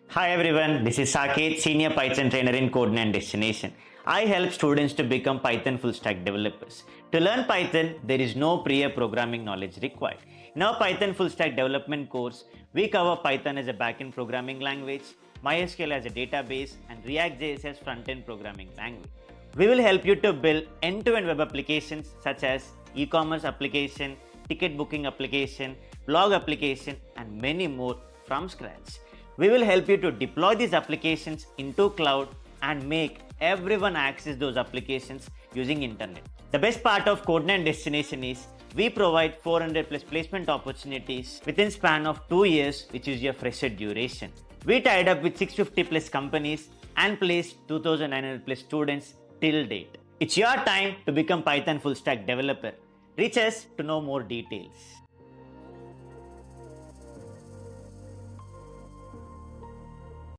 Hi everyone, this is Saketh, Senior Python Trainer in CodeGnan Destination. I help students to become Python full stack developers. To learn Python, there is no prior programming knowledge required. In our Python full stack development course, we cover Python as a backend programming language, MySQL as a database, and React.js as front-end programming language. We will help you to build end-to-end web applications such as e-commerce application, ticket booking application, blog application, and many more from scratch. We will help you to deploy these applications into cloud and make everyone access those applications using internet. The best part of CodeGnan Destination is we provide 400 plus placement opportunities within span of 2 years, which is your fresher duration. We tied up with 650 plus companies and placed 2,900 plus students till date. It's your time to become Python full stack developer. Reach us to know more details.